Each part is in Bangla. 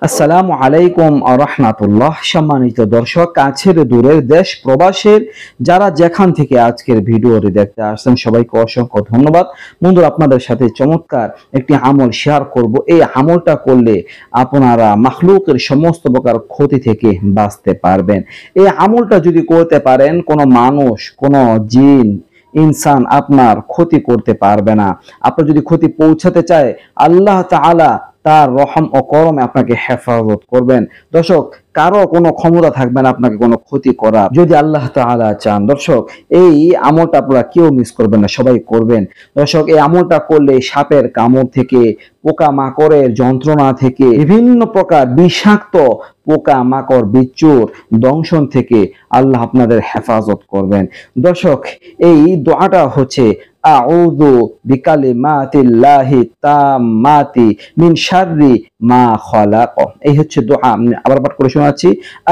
আসসালামু আলাইকুম রাহমাতুল্লাহ। সম্মানিত দর্শক, কাছের দূরের দেশ প্রবাসের যারা যেখান থেকে আজকের ভিডিওটি দেখতে আসছেন সবাইকে অসংখ্য ধন্যবাদ। বন্ধুরা, আপনাদের সাথে চমৎকার একটি আমল শেয়ার করব। এই আমলটা করলে আপনারা মাখলুকের সমস্ত প্রকার ক্ষতি থেকে বাঁচতে পারবেন। এই আমলটা যদি করতে পারেন, কোনো মানুষ, কোনো জিন, ইনসান আপনার ক্ষতি করতে পারবে না। আপনার যদি ক্ষতি পৌঁছাতে চায়, আল্লাহ তাআলা তার রহম ও করমে আপনাকে হেফাজত করবেন। দর্শক, কারো কোনো ক্ষমতা থাকবে না আপনাকে কোনো ক্ষতি করা, যদি আল্লাহ তাআলা চান। দর্শক, এই আমলটা আপনারা কেউ মিস করবেন না, সবাই করবেন। দর্শক, এই আমলটা করলে সাপের কামড় থেকে, পোকা মাকড়ের যন্ত্রণা থেকে, বিভিন্ন প্রকার বিষাক্ত পোকা মাকড় বিচ্ছুর দংশন থেকে আল্লাহ আপনাদের হেফাজত করবেন। দর্শক, এই দোয়াটা হচ্ছে আউযু বিকালিমাতিল্লাহি তাম্মাতি মিন শাররি মা খালাক। এই হচ্ছে দোয়া। আমি আবার পাঠ করে শোনাচ্ছি,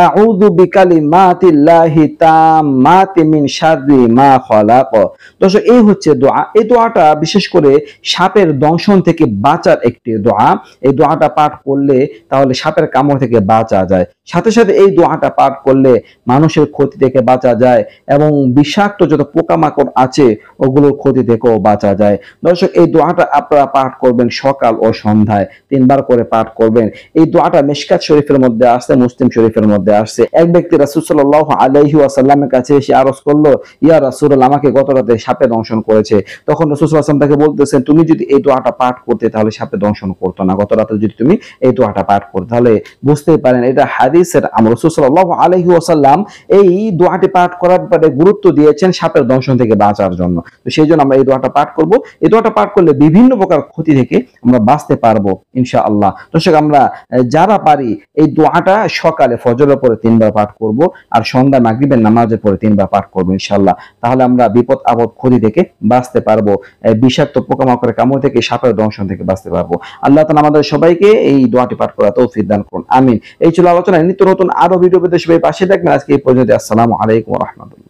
আউযু বিকালিমাতিল্লাহি তাম্মাতি মিন শাররি মা খালাক। দর্শক, এই হচ্ছে দোয়া। এই দোয়াটা বিশেষ করে সাপের দংশন থেকে বাঁচার একটি দোয়া। এই দোয়াটা পাঠ করলে তাহলে সাপের কামড় থেকে বাঁচা যায়। সাথে সাথে এই দোয়াটা পাঠ করলে মানুষের ক্ষতি থেকে বাঁচা যায় এবং বিষাক্ত যত পোকামাকড় আছে ওগুলোর ক্ষতি থেকেও বাঁচা যায়। দর্শক, এই দোয়াটা আপনারা পাঠ করবেন সকাল ও সন্ধ্যায় 3 বার করে পাঠ করবেন। এই দোয়াটা মিশকাত শরীফের মধ্যে আসছে, মুসলিম শরীফের মধ্যে আসছে। এক ব্যক্তি রাসূল সাল্লাল্লাহু আলাইহি ওয়াসাল্লামের কাছে এসে আরজ করলো, ইয়া রাসূলুল্লাহ, আমাকে গত রাতে সাপে দংশন করেছে। তখন রাসূল সাল্লাল্লাহু আলাইহি ওয়াসাল্লাম তাকে বলতেছেন, তুমি যদি এই দোয়াটা পাঠ করতে তাহলে সাপে দংশন করতো না। গত রাতে যদি তুমি এই দোয়াটা পাঠ করতে, তাহলে বুঝতেই পারেন এটা হাদিসের আমল। রাসূল সাল্লাল্লাহু আলাইহি ওয়াসাল্লাম এই দোয়াটি পাঠ করার ব্যাপারে গুরুত্ব দিয়েছেন সাপের দংশন থেকে বাঁচার জন্য। তো সেই জন্য আমরা এই দোয়াটা পাঠ করব। এই দোয়াটা পাঠ করলে বিভিন্ন প্রকার ক্ষতি থেকে আমরা বাঁচতে পারবো ইনশাআল্লাহ। দর্শক, আমরা যারা পারি এই দোয়াটা সকালে ফজরের পরে 3 বার পাঠ করব, আর সন্ধ্যা মাগরিবের নামাজের পরে 3 বার পাঠ করব ইনশাআল্লাহ। তাহলে আমরা বিপদ আপদ ক্ষতি থেকে বাঁচতে পারবো, বিষাক্ত পোকামাকড়ের কামড় থেকে, সাপের দংশন থেকে বাঁচতে পারবো। আল্লাহ তাআলা আমাদের সবাইকে এই দোয়াটি পাঠ করার তৌফিক দান করুন, আমিন। এই ছিল আলোচনা। নিত্য নতুন আরো ভিডিও পেতে সবাই পাশে থাকবেন। আজকে এই পর্যন্ত। আসসালামু আলাইকুম ওয়া রাহমাতুল্লাহ।